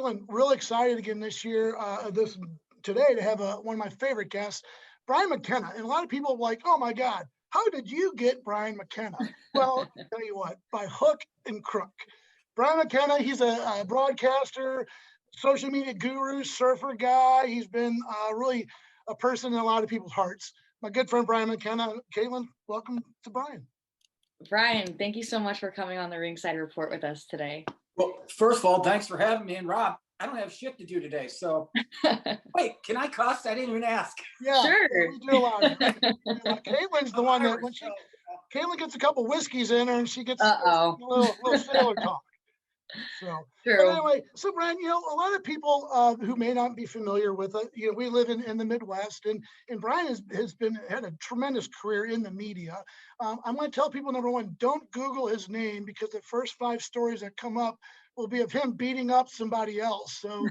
Caitlin, real excited again this year, today to have one of my favorite guests, Brian McKenna. And a lot of people are like, oh my God, how did you get Brian McKenna? Well, I'll tell you what, by hook and crook. Brian McKenna, he's a broadcaster, social media guru, surfer guy. He's been really a person in a lot of people's hearts. My good friend, Brian McKenna. Caitlin, welcome to Brian. Brian, thank you so much for coming on the Rinkside Report with us today. Well, first of all, thanks for having me. And Rob, I don't have shit to do today. So wait, can I cuss? I didn't even ask. Yeah, sure. Yeah, we do a lot. Caitlin's the one that when Caitlin gets a couple whiskeys in her and she gets a little sailor talk. So, True. But anyway, so Brian, a lot of people who may not be familiar with it, we live in the Midwest, and Brian had a tremendous career in the media. I'm going to tell people, number one, don't Google his name, because the first 5 stories that come up will be of him beating up somebody else. So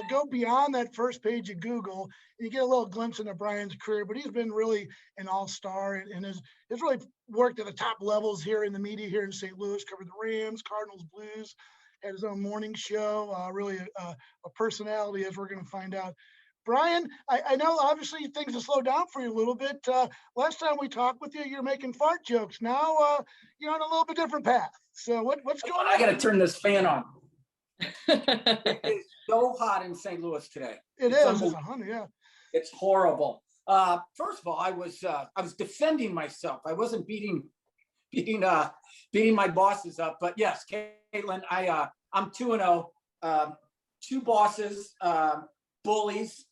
go beyond that first page of Google, and you get a little glimpse into Brian's career. But he's been really an all-star and has really worked at the top levels here in the media here in St. Louis, covered the Rams, Cardinals, Blues, had his own morning show, really a personality, as we're going to find out. Brian, I know obviously things have slowed down for you a little bit. Last time we talked with you, you're making fart jokes. Now you're on a little bit different path. So what's going on? I got to turn this fan on. It is so hot in St. Louis today. It's 100, yeah. It's horrible. First of all, I was defending myself. I wasn't beating my bosses up. But yes, Caitlin, I'm 2-0. 2 bosses, bullies,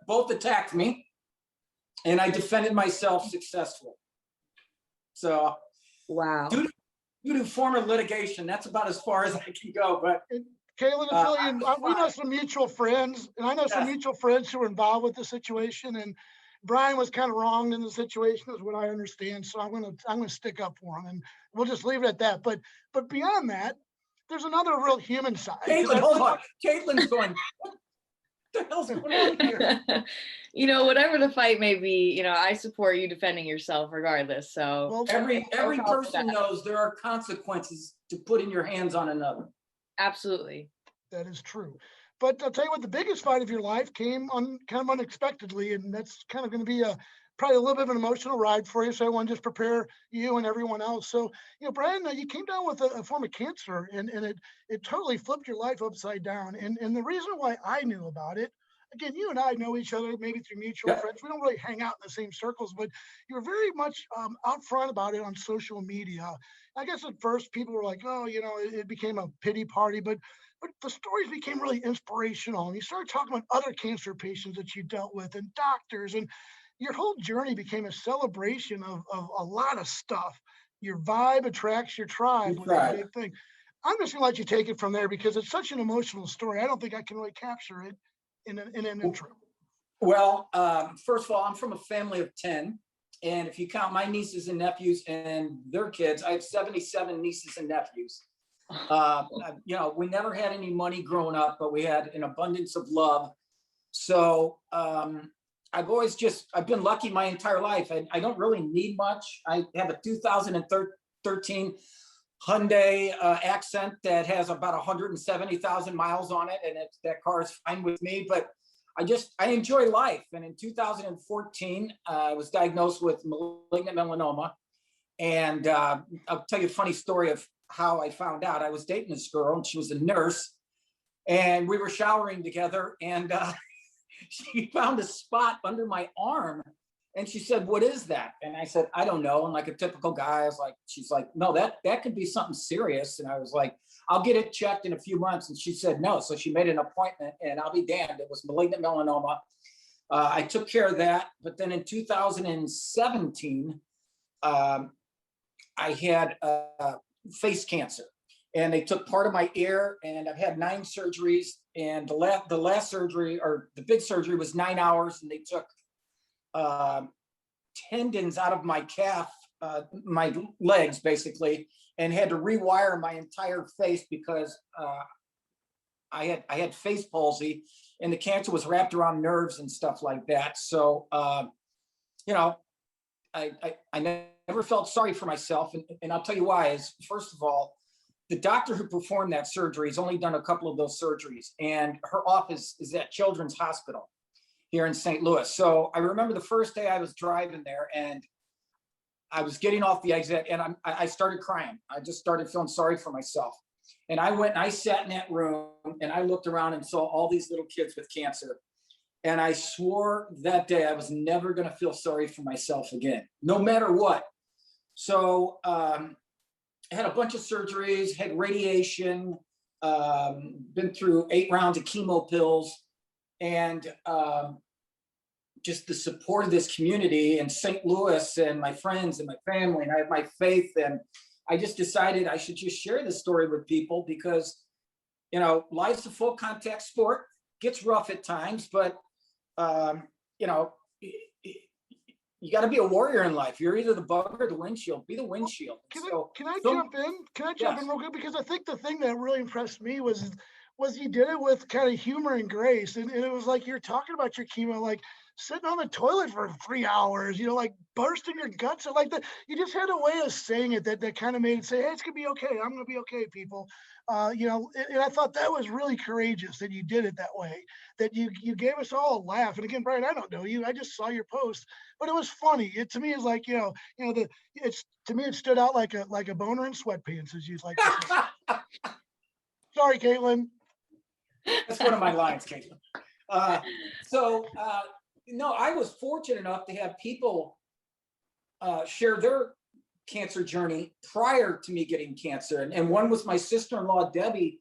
both attacked me, and I defended myself successfully. So, wow. Due to former litigation, that's about as far as I can go. But Caitlin, we know some mutual friends, and I know some mutual friends who were involved with the situation. And Brian was kind of wronged in the situation, is what I understand. So I'm gonna stick up for him, and we'll just leave it at that. But beyond that, there's another real human side. Caitlin, hold on. Caitlin's going, what the hell's going on here? Whatever the fight may be, I support you defending yourself regardless. So well, every person knows there are consequences to putting your hands on another. Absolutely. That is true. But I'll tell you what, the biggest fight of your life came on kind of unexpectedly, and that's kind of going to be probably a little bit of an emotional ride for you. So I want to just prepare you and everyone else. So, Brian, you came down with a form of cancer, and it totally flipped your life upside down. And the reason why I knew about it, again, you and I know each other maybe through mutual friends. We don't really hang out in the same circles, but you're very much out front about it on social media. I guess at first people were like, oh, it became a pity party, but the stories became really inspirational. And you started talking about other cancer patients that you dealt with and doctors, and your whole journey became a celebration of a lot of stuff. Your vibe attracts your tribe, which is a big thing. I'm just gonna let you take it from there, because it's such an emotional story. I don't think I can really capture it in an intro. Well, first of all, I'm from a family of 10. And if you count my nieces and nephews and their kids, I have 77 nieces and nephews. We never had any money growing up, but we had an abundance of love. So I've been lucky my entire life. I don't really need much. I have a 2013 Hyundai Accent that has about 170,000 miles on it, and that car is fine with me. But I enjoy life. And in 2014, I was diagnosed with malignant melanoma. And I'll tell you a funny story of how I found out. I was dating this girl, and she was a nurse, and we were showering together, and she found a spot under my arm, and she said, "What is that?" And I said, "I don't know." And like a typical guy, she's like, "No, that could be something serious." And I was like, "I'll get it checked in a few months." And she said, "No." So she made an appointment, and I'll be damned, it was malignant melanoma. I took care of that. But then in 2017, I had face cancer, and they took part of my ear, and I've had 9 surgeries. And the last surgery, or the big surgery, was 9 hours, and they took tendons out of my calf, my legs basically, and had to rewire my entire face because I had face palsy, and the cancer was wrapped around nerves and stuff like that. So I never felt sorry for myself, and I'll tell you why. Is first of all, the doctor who performed that surgery has only done a couple of those surgeries, and her office is at Children's Hospital here in St. Louis. So I remember the first day I was driving there, and I was getting off the exit, and I started crying. I just started feeling sorry for myself. And I went and I sat in that room, and I looked around and saw all these little kids with cancer. And I swore that day I was never going to feel sorry for myself again, no matter what. So I had a bunch of surgeries, had radiation, been through 8 rounds of chemo pills, and just the support of this community in St. Louis and my friends and my family, and I have my faith. And I just decided I should just share this story with people because, you know, life's a full contact sport, gets rough at times, but, you know, you got to be a warrior in life. You're either the bug or the windshield. Be the windshield. Can I jump in? Can I jump in real quick? Because I think the thing that really impressed me was you did it with kind of humor and grace. And it was like you're talking about your chemo, like sitting on the toilet for 3 hours, you know, like bursting your guts. And like that, you just had a way of saying it that kind of made it say, hey, it's going to be okay. I'm going to be okay, people. You know, and I thought that was really courageous that you did it that way, that you gave us all a laugh. And again, Brian, I don't know you. I just saw your post, but it was funny. It to me is like, to me, it stood out like a boner in sweatpants, as you'd like to say. Sorry, Caitlin. That's one of my lines, Caitlin. No, I was fortunate enough to have people share their cancer journey prior to me getting cancer. And one was my sister-in-law, Debbie,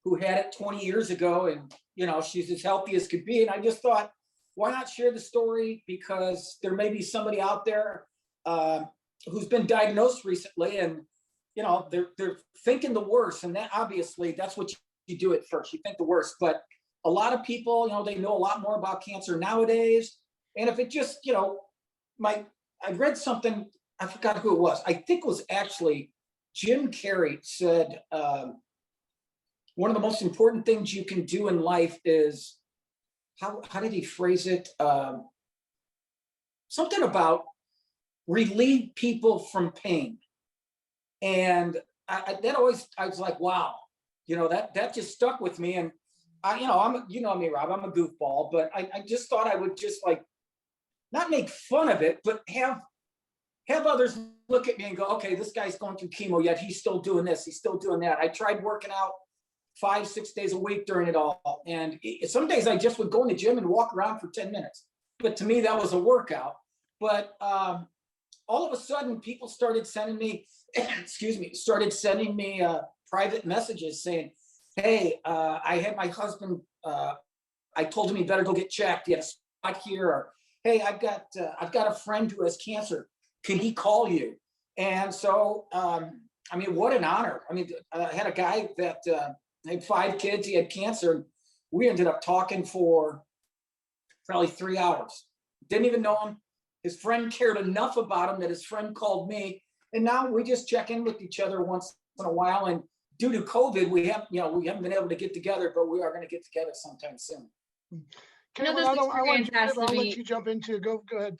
who had it 20 years ago. And, you know, she's as healthy as could be. And I just thought, why not share the story? Because there may be somebody out there who's been diagnosed recently and, you know, they're thinking the worst. And that obviously, that's what you do at first. You think the worst. But a lot of people, you know, they know a lot more about cancer nowadays. And if it just, you know, I read something, I forgot who it was. I think it was actually Jim Carrey said, one of the most important things you can do in life is, how did he phrase it? Something about relieve people from pain. And I was like, wow, you know, that just stuck with me. And you know me, Rob, I'm a goofball, but I just thought I would just like, not make fun of it, but have others look at me and go, okay, this guy's going through chemo, yet he's still doing this, he's still doing that. I tried working out 5-6 days a week during it all. And some days I just would go in the gym and walk around for 10 minutes. But to me, that was a workout. But all of a sudden, people started sending me, private messages saying, hey, I had my husband, I told him he better go get checked. He had a spot here. Or, hey, I've got a friend who has cancer. Can he call you? And so, I mean, what an honor. I mean, I had a guy that had 5 kids. He had cancer. We ended up talking for probably 3 hours. Didn't even know him. His friend cared enough about him that his friend called me. And now we just check in with each other once in a while. And due to COVID, we haven't been able to get together, but we are going to get together sometime soon. Caitlin, I'll let you jump into. Go ahead.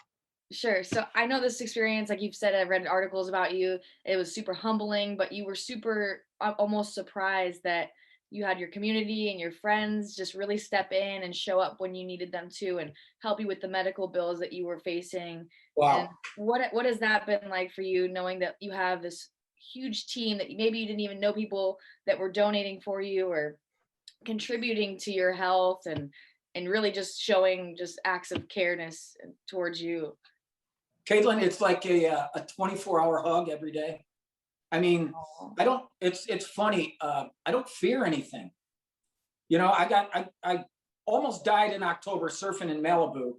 Sure. So I know this experience, like you've said, I've read articles about you. It was super humbling, but you were super almost surprised that you had your community and your friends just really step in and show up when you needed them to and help you with the medical bills that you were facing. Wow. And what has that been like for you, knowing that you have this huge team that maybe you didn't even know people that were donating for you or contributing to your health and really just showing just acts of careness towards you? Caitlin, it's like a 24-hour hug every day. I mean, it's funny. I don't fear anything. You know, I almost died in October surfing in Malibu,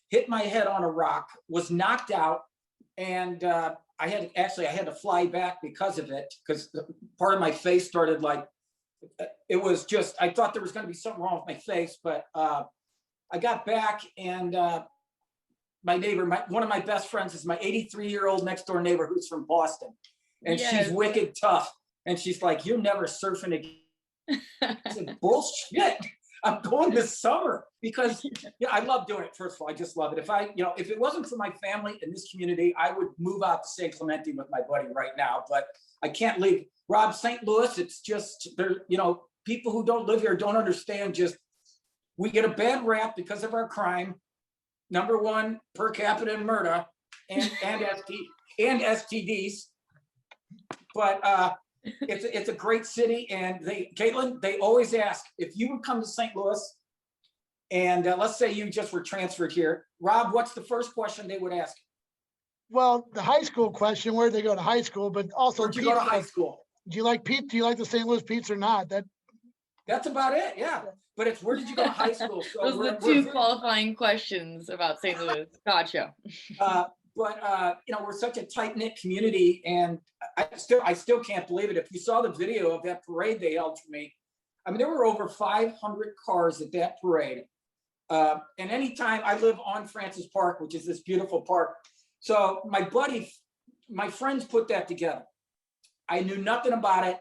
hit my head on a rock, was knocked out. And I had to fly back because of it, because part of my face started like, it was just, I thought there was going to be something wrong with my face, but I got back and my neighbor, one of my best friends is my 83-year-old next door neighbor who's from Boston. And she's wicked tough. And she's like, you're never surfing again. I said, bullshit. I'm going this summer because I love doing it. First of all, I just love it. If it wasn't for my family in this community, I would move out to San Clemente with my buddy right now, but I can't leave. Rob, St. Louis, it's just there, people who don't live here don't understand we get a bad rap because of our crime. Number one per capita in murder and STDs. But it's a great city, and Caitlin, they always ask if you would come to St. Louis, and let's say you just were transferred here. Rob, what's the first question they would ask? Well, the high school question, where they go to high school, but also where'd you go to high school? Do you like Pete? Do you like the St. Louis Pete's or not? That's about it. Yeah. But it's where did you go to high school? So those are the two qualifying questions about St. Louis. Gotcha. But we're such a tight-knit community, and I still can't believe it. If you saw the video of that parade they held for me, I mean, there were over 500 cars at that parade. And anytime I live on Francis Park, which is this beautiful park. So my friends put that together. I knew nothing about it.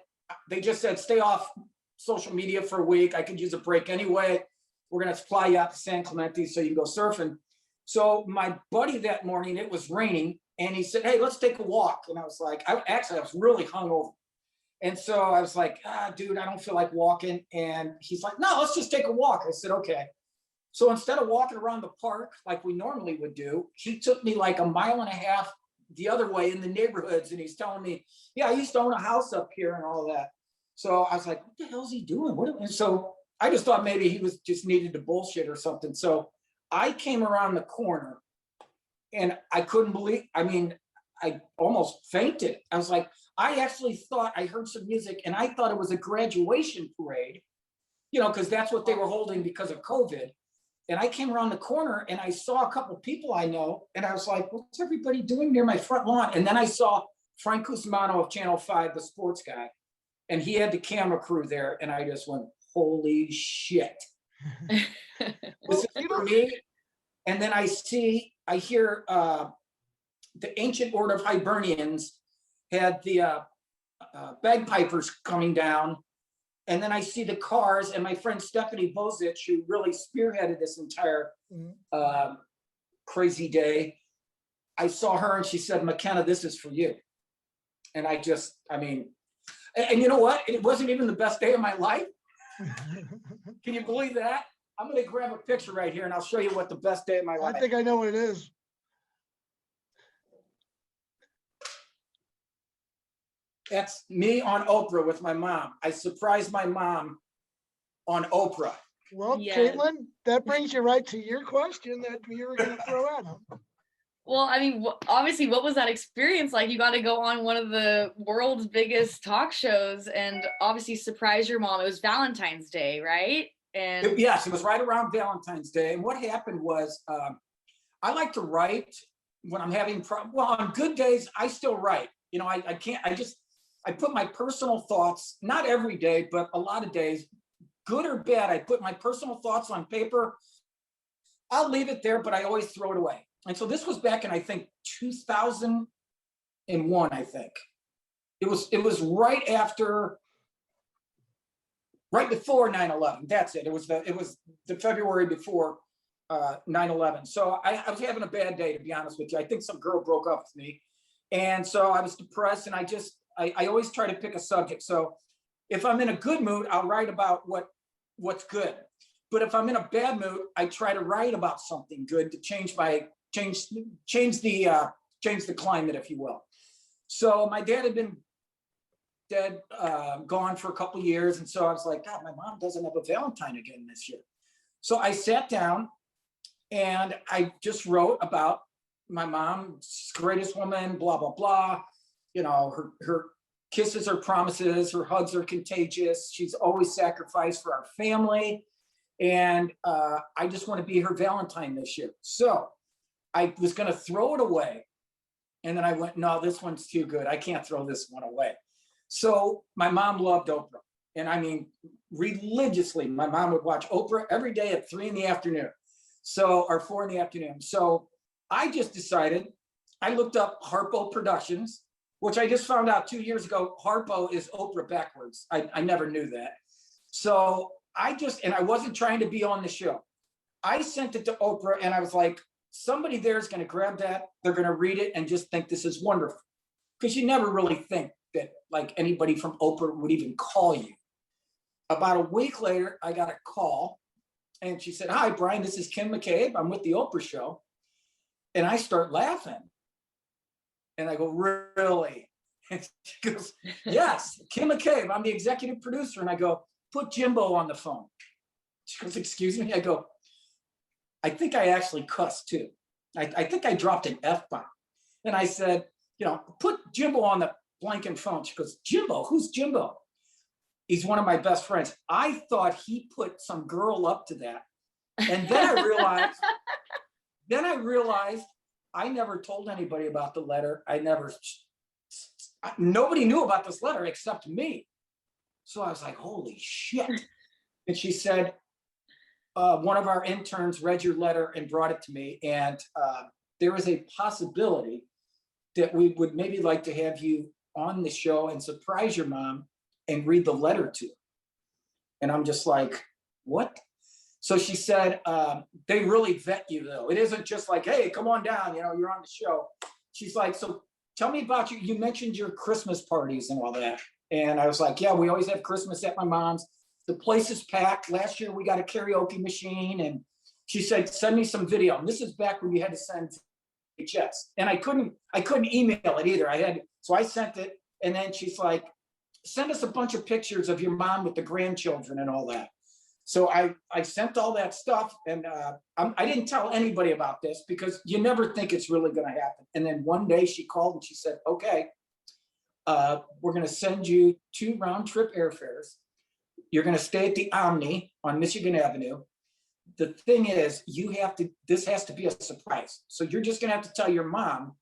They just said, stay off social media for a week. I could use a break anyway. We're going to fly you out to San Clemente so you can go surfing. So my buddy that morning, it was raining, and he said, hey, let's take a walk. And I was like, I was really hungover. And so I was like, dude, I don't feel like walking. And he's like, no, let's just take a walk. I said, okay. So instead of walking around the park like we normally would do, he took me like 1.5 miles the other way in the neighborhoods. And he's telling me, yeah, I used to own a house up here and all that. So I was like, what the hell is he doing? And so I just thought maybe he was just needed to bullshit or something. So I came around the corner and I couldn't believe, I almost fainted. I was like, I actually thought I heard some music, and I thought it was a graduation parade, because that's what they were holding because of COVID. And I came around the corner and I saw a couple of people I know, and I was like, what's everybody doing near my front lawn? And then I saw Frank Cusimano of Channel 5, the sports guy, and he had the camera crew there, and I just went, holy shit. This is for me. And then I hear the Ancient Order of Hibernians had the bagpipers coming down. And then I see the cars, and my friend Stephanie Bozich, who really spearheaded this entire crazy day. I saw her and she said, McKenna, this is for you. And and you know what? It wasn't even the best day of my life. Can you believe that? I'm going to grab a picture right here and I'll show you what the best day of my life. I think I know what it is. That's me on Oprah with my mom. I surprised my mom on Oprah. Well, yes. Caitlin, that brings you right to your question that you were going to throw at him. Well, obviously, what was that experience like? You got to go on one of the world's biggest talk shows and obviously surprise your mom. It was Valentine's Day, right? And yes, it was right around Valentine's Day. And what happened was, I like to write when I'm having on good days. I still write. I put my personal thoughts, not every day, but a lot of days, good or bad. I put my personal thoughts on paper. I'll leave it there, but I always throw it away. And so this was back in, I think, 2001. I think it was right before 9/11. That's it. It was the February before 9/11. So I was having a bad day, to be honest with you. I think some girl broke up with me, and so I was depressed. And I always try to pick a subject. So if I'm in a good mood, I'll write about what's good. But if I'm in a bad mood, I try to write about something good to change the climate, if you will. So my dad had been dead, gone for a couple of years. And so I was like, God, my mom doesn't have a Valentine again this year. So I sat down and I just wrote about my mom's greatest woman, blah, blah, blah. Her kisses are promises, her hugs are contagious. She's always sacrificed for our family. And I just want to be her Valentine this year. So I was going to throw it away. And then I went, no, this one's too good. I can't throw this one away. So my mom loved Oprah. And religiously, my mom would watch Oprah every day at 3 p.m. or 4 p.m. So I just decided, I looked up Harpo Productions, which I just found out 2 years ago. Harpo is Oprah backwards. I never knew that. So and I wasn't trying to be on the show. I sent it to Oprah and I was like, somebody there is going to grab that. They're going to read it and just think this is wonderful. Because you never really think that like anybody from Oprah would even call you. About a week later, I got a call and she said, "Hi, Brian, this is Kim McCabe. I'm with the Oprah show." And I start laughing. And I go, "Really?" And she goes, "Yes, Kim McCabe. I'm the executive producer." And I go, "Put Jimbo on the phone." She goes, "Excuse me?" I go, "I think I actually cussed too. I think I dropped an F-bomb." And I said, "Put Jimbo on the blanking phone." She goes, "Jimbo? Who's Jimbo?" "He's one of my best friends." I thought he put some girl up to that. And then I realized I never told anybody about the letter. Nobody knew about this letter except me. So I was like, holy shit. And she said, one of our interns read your letter and brought it to me. And there is a possibility that we would maybe like to have you on the show and surprise your mom and read the letter to her. And I'm just like, what? So she said, they really vet you though. It isn't just like, hey, come on down, you're on the show. She's like, so tell me about you. You mentioned your Christmas parties and all that. And I was like, yeah, we always have Christmas at my mom's. The place is packed. Last year we got a karaoke machine. And she said, send me some video. And this is back when you had to send VHS. And I couldn't email it either. So I sent it. And then she's like, send us a bunch of pictures of your mom with the grandchildren and all that. So I sent all that stuff, and I didn't tell anybody about this because you never think it's really going to happen. And then one day she called and she said, okay, we're going to send you 2 round-trip airfares. You're going to stay at the Omni on Michigan Avenue. The thing is, this has to be a surprise. So you're just going to have to tell your mom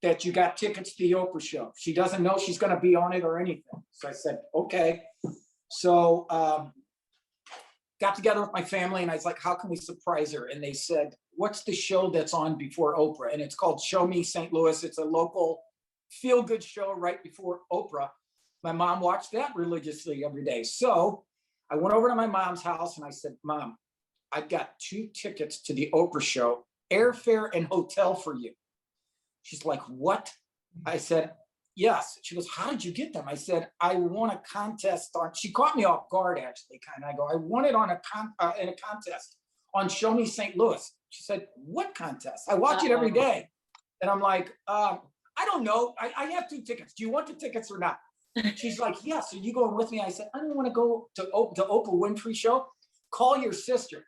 that you got tickets to the Oprah show. She doesn't know she's going to be on it or anything. So I said, okay. So got together with my family and I was like, how can we surprise her? And they said, what's the show that's on before Oprah? And it's called Show Me St. Louis. It's a local feel-good show right before Oprah. My mom watched that religiously every day. So I went over to my mom's house and I said, Mom, I've got 2 tickets to the Oprah show, airfare and hotel for you. She's like, what? I said, yes. She goes, how did you get them? I said, I won a contest she caught me off guard actually, kind of. I go, I won it in a contest on Show Me St. Louis. She said, what contest? I watch it every day. And I'm like, I don't know. I have 2 tickets. Do you want the tickets or not? She's like, yes. Are you going with me? I said, I don't want to go to the Oprah Winfrey show. Call your sister.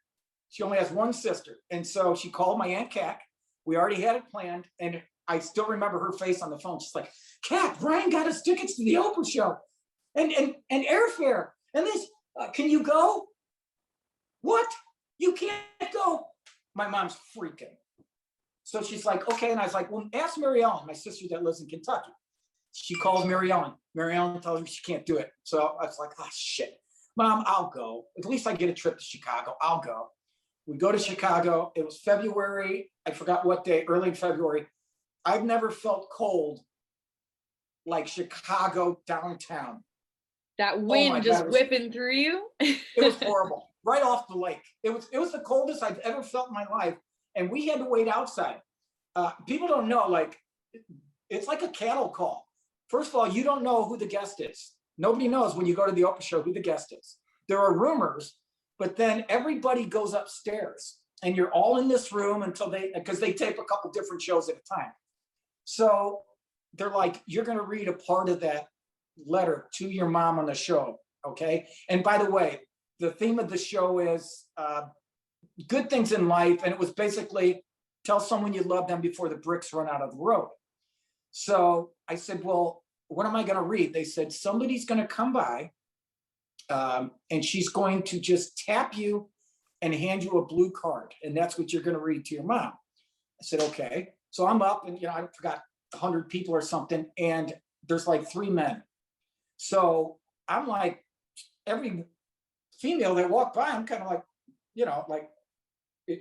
She only has 1 sister. And so she called my Aunt Cac. We already had it planned. And I still remember her face on the phone. She's like, Cat, Brian got us tickets to the Oprah show and airfare. And this, can you go? What? You can't go. My mom's freaking. So she's like, okay. And I was like, well, ask Mary Ellen, my sister that lives in Kentucky. She calls Mary Ellen. Mary Ellen tells her she can't do it. So I was like, oh, shit. Mom, I'll go. At least I get a trip to Chicago. I'll go. We go to Chicago. It was February. I forgot what day, early February. I've never felt cold like Chicago downtown. That wind just whipping through you. It was horrible. Right off the lake. It was the coldest I've ever felt in my life. And we had to wait outside. People don't know, like, it's like a cattle call. First of all, you don't know who the guest is. Nobody knows when you go to the Oprah show who the guest is. There are rumors, but then everybody goes upstairs and you're all in this room because they tape a couple different shows at a time. So they're like, you're going to read a part of that letter to your mom on the show. Okay. And by the way, the theme of the show is good things in life. And it was basically tell someone you love them before the bricks run out of the road. So I said, well, what am I going to read? They said, somebody's going to come by and she's going to just tap you and hand you a blue card. And that's what you're going to read to your mom. I said, okay. So I'm up and, I forgot 100 people or something. And there's like 3 men. So I'm like, every female that walked by, I'm kind of like, like,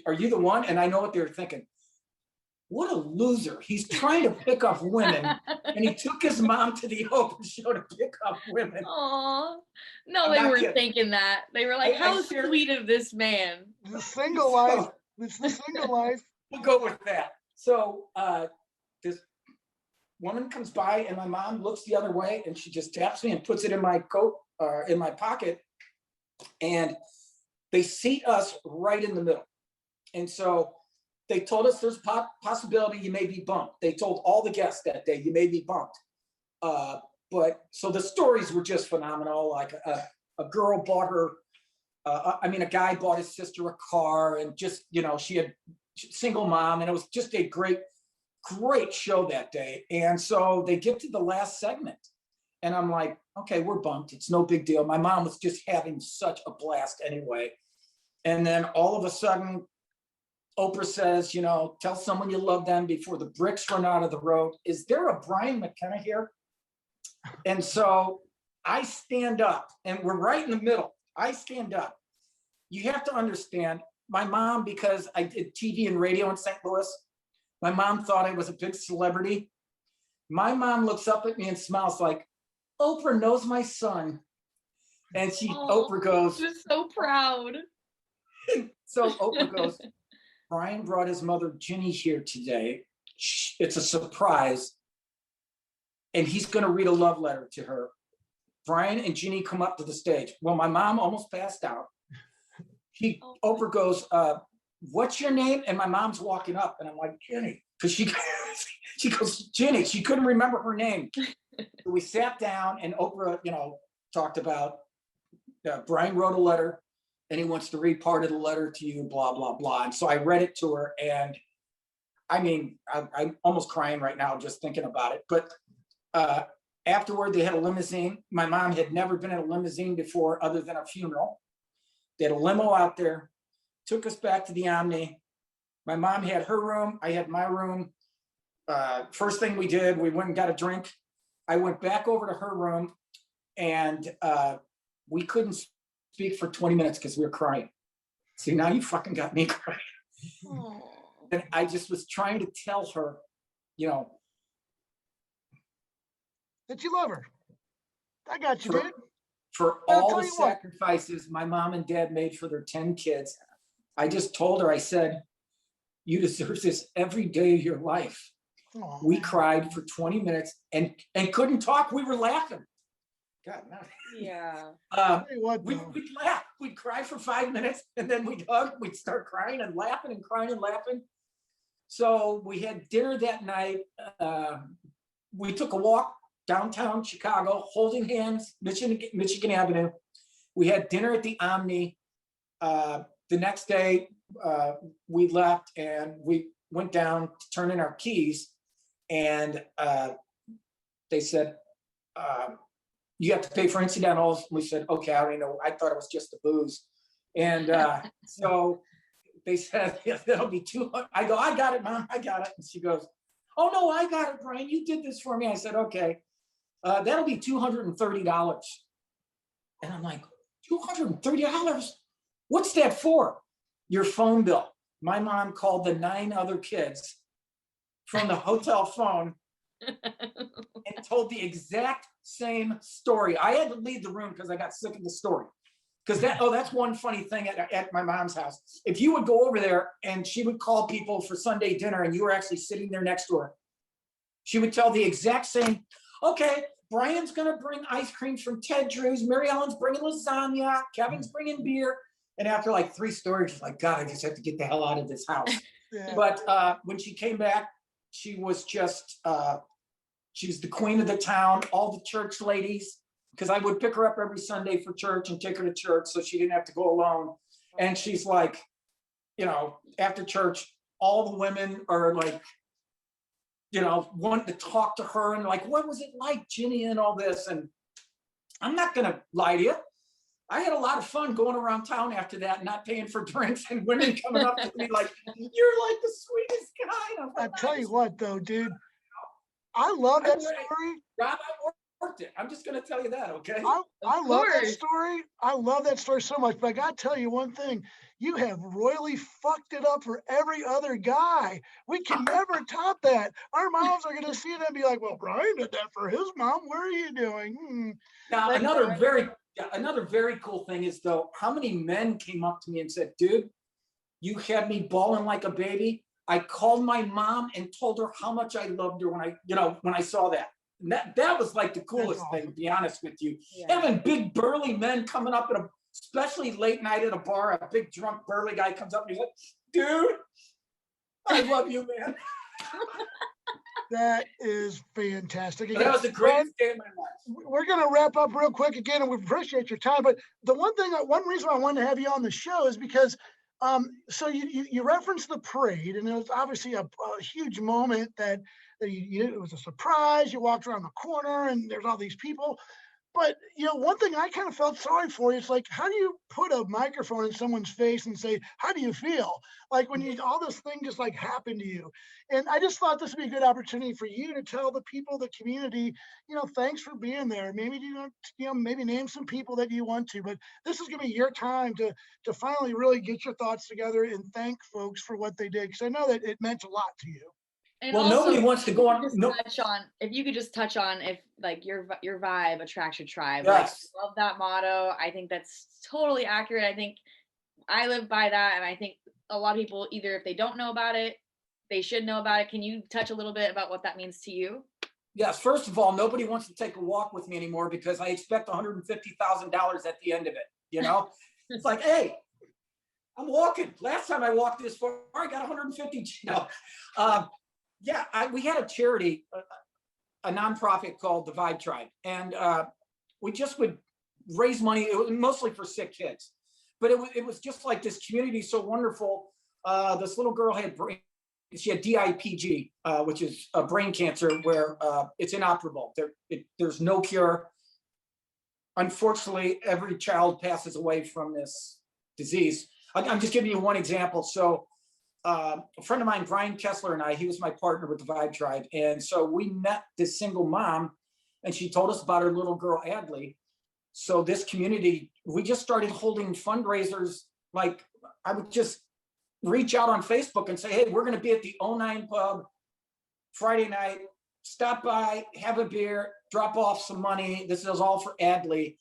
are you the one? And I know what they're thinking. what a loser. He's trying to pick up women, and he took his mom to the Oprah show to pick up women. Oh, no, I'm they not weren't kidding. thinking that. They were like, how sweet of this man. The single life. It's the single life. We'll go with that. So this woman comes by, and my mom looks the other way, and she just taps me and puts it in my coat, in my pocket. And they seat us right in the middle. And so they told us there's possibility you may be bumped. They told all the guests that day, you may be bumped. But so the stories were just phenomenal. Like a girl bought her, a guy bought his sister a car, and just, she had single mom, and it was just a great show that day. And so they get to the last segment, and I'm like, okay, we're bumped. It's no big deal. My mom was just having such a blast anyway. And then all of a sudden, Oprah says, tell someone you love them before the bricks run out of the road. Is there a Brian McKenna here? And so I stand up, and we're right in the middle. I stand up. You have to understand, my mom, because I did TV and radio in St. Louis, my mom thought I was a big celebrity. My mom looks up at me and smiles like, Oprah knows my son. And Oprah goes, she was so proud. So Oprah goes, Brian brought his mother Ginny here today. It's a surprise. And he's going to read a love letter to her. Brian and Ginny come up to the stage. Well, my mom almost passed out. Oprah goes, what's your name? And my mom's walking up, and I'm like, Ginny. Because she goes, Ginny. She couldn't remember her name. So we sat down, and Oprah, talked about Brian wrote a letter, and he wants to read part of the letter to you, blah, blah, blah. And so I read it to her, and I'm almost crying right now just thinking about it. But afterward, they had a limousine. My mom had never been in a limousine before other than a funeral. They had a limo out there, took us back to the Omni. My mom had her room. I had my room. First thing we did, we went and got a drink. I went back over to her room, and we couldn't speak for 20 minutes because we were crying. See, now you fucking got me crying. Aww. And I just was trying to tell her, that you love her. I got you, dude. For all the sacrifices my mom and dad made for their 10 kids, I just told her, I said, you deserve this every day of your life. Aww. We cried for 20 minutes and couldn't talk. We were laughing. God, no. Yeah. We'd laugh. We'd cry for 5 minutes, and then we'd hug. We'd start crying and laughing and crying and laughing. So we had dinner that night. We took a walk downtown Chicago, holding hands, Michigan Avenue. We had dinner at the Omni. The next day, we left, and we went down to turn in our keys, and they said, you have to pay for incidentals. We said, okay, I don't know. I thought it was just the booze. And so they said, yeah, that'll be $200. I go, I got it, Mom, I got it. And she goes, oh no, I got it, Brian. You did this for me. I said, okay, that'll be $230. And I'm like, $230? What's that for? Your phone bill. My mom called the 9 other kids from the hotel phone and told the exact same story. I had to leave the room because I got sick of the story. Because that's one funny thing at my mom's house. If you would go over there and she would call people for Sunday dinner and you were actually sitting there next to her, she would tell the exact same, okay, Brian's going to bring ice cream from Ted Drew's, Mary Ellen's bringing lasagna, Kevin's bringing beer. And after like 3 stories, she's like, God, I just have to get the hell out of this house. Yeah. But when she came back, she was just, she was the queen of the town, all the church ladies, because I would pick her up every Sunday for church and take her to church so she didn't have to go alone. And she's like, after church, all the women are like, wanting to talk to her and like, what was it like, Ginny, and all this? And I'm not going to lie to you. I had a lot of fun going around town after that, not paying for drinks, and women coming up to me like, you're like the sweetest guy. I tell you what, though, dude, I love that story. God, I worked loved it. I'm just going to tell you that, okay? I love that course. story. I love that story so much. But I got to tell you one thing. You have royally fucked it up for every other guy. We can never top that. Our moms are going to see that and be like, well, Brian did that for his mom. What are you doing? Now, Thank another very cool thing is, though, how many men came up to me and said, dude, you had me bawling like a baby. I called my mom and told her how much I loved her when I saw that. And that was like the coolest thing, to be honest with you. Yeah. Having big burly men coming up especially late night at a bar, a big drunk burly guy comes up and he's like, dude, I love you, man. That is fantastic. Again, That was the greatest day of my life. we're going to wrap up real quick again, and we appreciate your time. But the one reason I wanted to have you on the show is because so you referenced the parade, and it was obviously a huge moment that it was a surprise. You walked around the corner, and there's all these people. But one thing I kind of felt sorry for you. It's like, how do you put a microphone in someone's face and say, "How do you feel?" Like when all this thing just like happened to you. And I just thought this would be a good opportunity for you to tell the people, the community, thanks for being there. Maybe maybe name some people that you want to. But this is going to be your time to finally really get your thoughts together and thank folks for what they did, because I know that it meant a lot to you. And well, also, nobody wants to go on. If you could just touch on if like your vibe attracts your tribe. Yes. Like, love that motto. I think that's totally accurate. I think I live by that, and I think a lot of people, either if they don't know about it, they should know about it. Can you touch a little bit about what that means to you? Yes. First of all, nobody wants to take a walk with me anymore because I expect $150,000 at the end of it. It's like, hey, I'm walking. Last time I walked this far, I got 150. We had a charity, a nonprofit called the Vibe Tribe, and we just would raise money. It was mostly for sick kids, but it was just like this community so wonderful. This little girl had DIPG, which is a brain cancer where it's inoperable. There's no cure. Unfortunately, every child passes away from this disease. I'm just giving you one example. So a friend of mine, Brian Kessler, and he was my partner with the Vibe Tribe. And so we met this single mom, and she told us about her little girl, Adley. So this community, we just started holding fundraisers. Like, I would just reach out on Facebook and say, hey, we're going to be at the 09 Pub Friday night. Stop by, have a beer, drop off some money. This is all for Adley.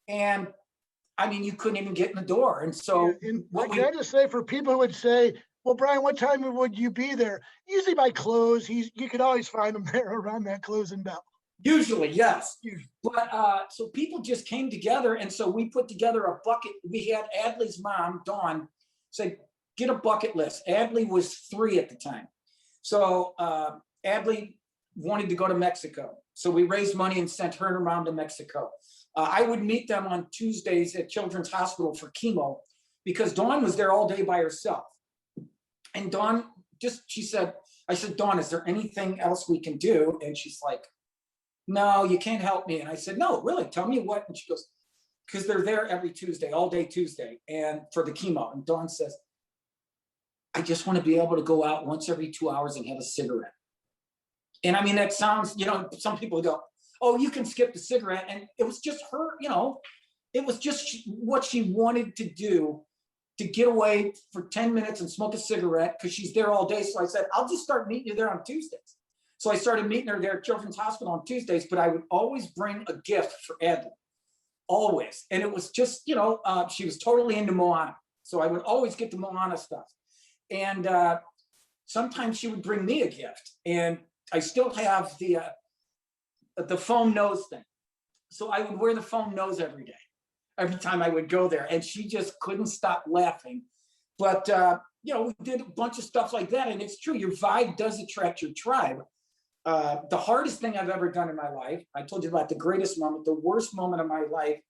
And I mean, you couldn't even get in the door. And so can I just say, for people who would say, well, Brian, what time would you be there? Usually by close. You could always find them there around that closing bell. Usually, yes. But so people just came together. And so we put together a bucket. We had Adley's mom, Dawn, say, get a bucket list. Adley was 3 at the time. So Adley wanted to go to Mexico. So we raised money and sent her and her mom to Mexico. I would meet them on Tuesdays at Children's Hospital for chemo because Dawn was there all day by herself. And Dawn I said, Dawn, is there anything else we can do? And she's like, no, you can't help me. And I said, no, really, tell me what. And she goes, because they're there every Tuesday, all day Tuesday, and for the chemo. And Dawn says, I just want to be able to go out once every 2 hours and have a cigarette. And I mean, that sounds, some people go, oh, you can skip the cigarette. And it was just her, it was just what she wanted to do, to get away for 10 minutes and smoke a cigarette because she's there all day. So I said, I'll just start meeting you there on Tuesdays. So I started meeting her there at Children's Hospital on Tuesdays, but I would always bring a gift for Adley, always. And it was just, she was totally into Moana. So I would always get the Moana stuff. And sometimes she would bring me a gift. And I still have the foam nose thing. So I would wear the foam nose every day, every time I would go there. And she just couldn't stop laughing. But, we did a bunch of stuff like that. And it's true, your vibe does attract your tribe. The hardest thing I've ever done in my life, I told you about the greatest moment. The worst moment of my life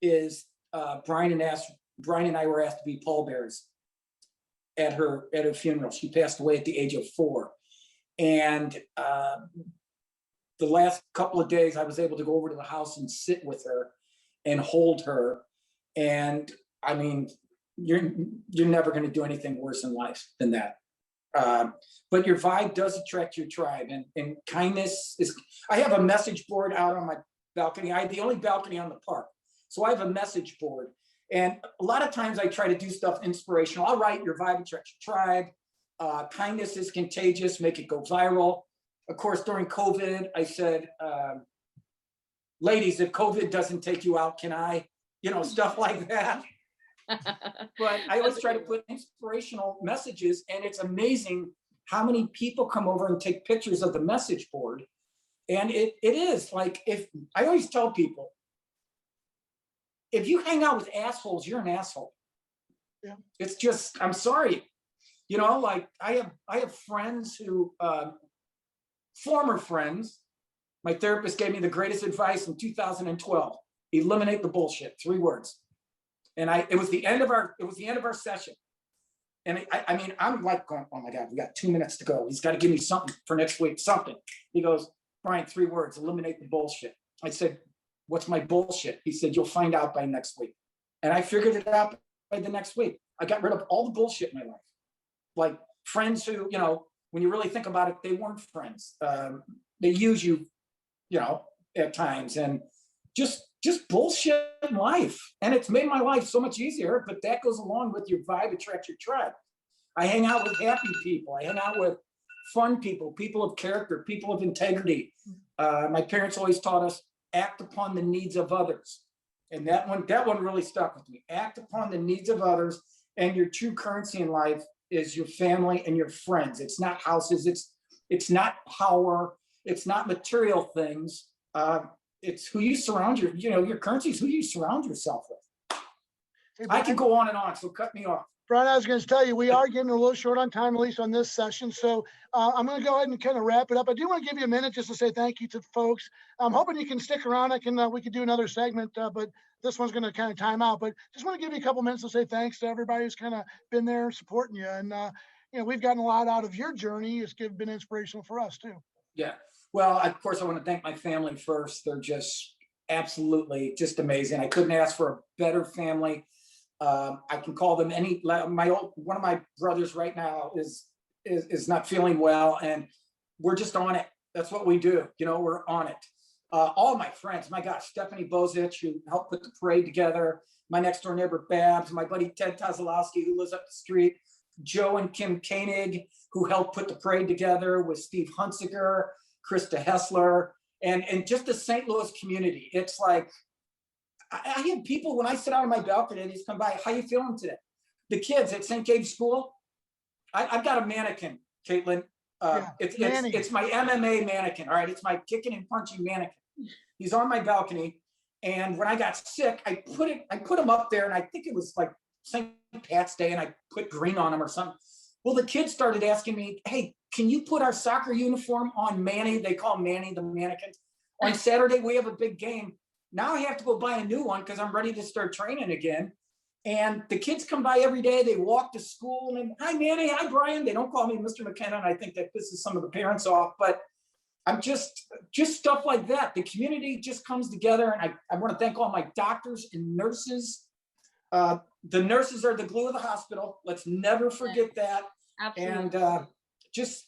is Brian and I were asked to be pallbearers at her funeral. She passed away at the age of 4. And the last couple of days, I was able to go over to the house and sit with her and hold her. And I mean, you're never going to do anything worse in life than that. But your vibe does attract your tribe, and kindness is. I have a message board out on my balcony. I had the only balcony on the park. So I have a message board. And a lot of times I try to do stuff inspirational. I'll write your vibe attracts your tribe. Kindness is contagious, make it go viral. Of course, during COVID, I said, ladies, if COVID doesn't take you out, can I? You know, stuff like that. But I always try to put inspirational messages, and it's amazing how many people come over and take pictures of the message board. And it is like, if I always tell people, if you hang out with assholes, you're an asshole. Yeah. It's just, I'm sorry. You know, like I have friends who, former friends, my therapist gave me the greatest advice in 2012, eliminate the bullshit, 3 words. And it was the end of our session. And I mean, I'm like going, oh my God, we got 2 minutes to go. He's got to give me something for next week, something. He goes, Brian, 3 words, eliminate the bullshit. I said, what's my bullshit? He said, you'll find out by next week. And I figured it out by the next week. I got rid of all the bullshit in my life. Like friends who, you know, when you really think about it, they weren't friends. They use you, you know, at times, and just bullshit in life. And it's made my life so much easier, but that goes along with your vibe attracts your tribe. I hang out with happy people. I hang out with fun people, people of character, people of integrity. My parents always taught us, act upon the needs of others. And that one really stuck with me. Act upon the needs of others, and your true currency in life is your family and your friends. It's not houses, it's not power, it's not material things. It's who you surround your currency is who you surround yourself with. Hey, I can go on and on, so cut me off. Brian, I was going to tell you, we are getting a little short on time, at least on this session. So I'm going to go ahead and kind of wrap it up. I do want to give you a minute just to say thank you to folks. I'm hoping you can stick around. We could do another segment, but this one's going to kind of time out. But just want to give you a couple minutes to say thanks to everybody who's kind of been there supporting you. And, we've gotten a lot out of your journey. It's been inspirational for us, too. Yeah. Well, of course, I want to thank my family first. They're just absolutely just amazing. I couldn't ask for a better family. I can call them one of my brothers right now is not feeling well, and we're just on it. That's what we do. We're on it. All my friends, my gosh, Stephanie Bozich, who helped put the parade together, my next door neighbor, Babs, my buddy, Ted Tazalowski, who lives up the street, Joe and Kim Koenig, who helped put the parade together with Steve Hunsiger, Krista Hessler, and just the St. Louis community. It's like, I have people, when I sit out on my balcony, they just come by, how you feeling today? The kids at St. Gabe's School, I've got a mannequin, Caitlin. It's my MMA mannequin, all right? It's my kicking and punching mannequin. He's on my balcony, and when I got sick, I put him up there, and I think it was like St. Pat's Day, and I put green on him or something. Well, the kids started asking me, hey, can you put our soccer uniform on Manny? They call Manny the mannequin. On Saturday, we have a big game. Now I have to go buy a new one because I'm ready to start training again. And the kids come by every day. They walk to school and, hi, Manny, hi, Brian. They don't call me Mr. McKenna, and I think that pisses some of the parents off. But I'm just stuff like that. The community just comes together. And I want to thank all my doctors and nurses. The nurses are the glue of the hospital. Let's never forget that. Absolutely. And just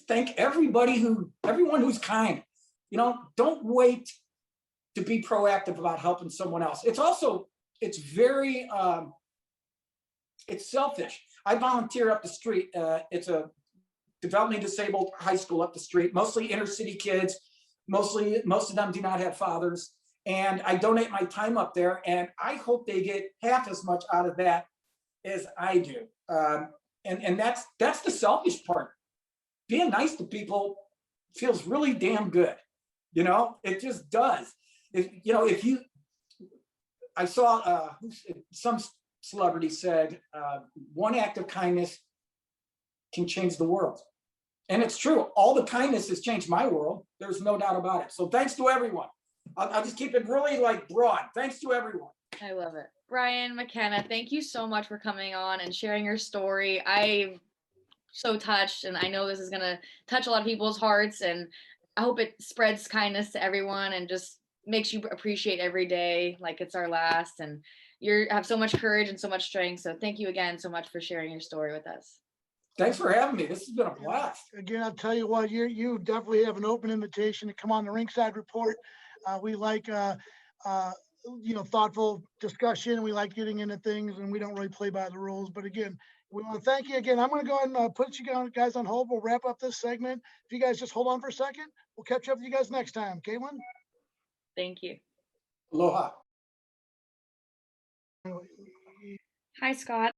thank everyone who's kind. Don't wait to be proactive about helping someone else. It's very, it's selfish. I volunteer up the street. It's a developmentally disabled high school up the street, mostly inner city kids. Most of them do not have fathers. And I donate my time up there, and I hope they get half as much out of that as I do. And that's the selfish part. Being nice to people feels really damn good. It just does. I saw some celebrity said, one act of kindness can change the world. And it's true. All the kindness has changed my world. There's no doubt about it. So thanks to everyone. I'll just keep it really broad. Thanks to everyone. I love it. Brian McKenna, thank you so much for coming on and sharing your story. I'm so touched, and I know this is going to touch a lot of people's hearts, and I hope it spreads kindness to everyone and just makes you appreciate every day like it's our last. And you have so much courage and so much strength. So thank you again so much for sharing your story with us. Thanks for having me. This has been a blast. Again, I'll tell you what, you definitely have an open invitation to come on the Rinkside Report. We like, thoughtful discussion. We like getting into things, and we don't really play by the rules. But again, we want to thank you again. I'm going to go ahead and put you guys on hold. We'll wrap up this segment. If you guys just hold on for a second, we'll catch up with you guys next time. Caitlin? Thank you. Aloha. Hi, Scott.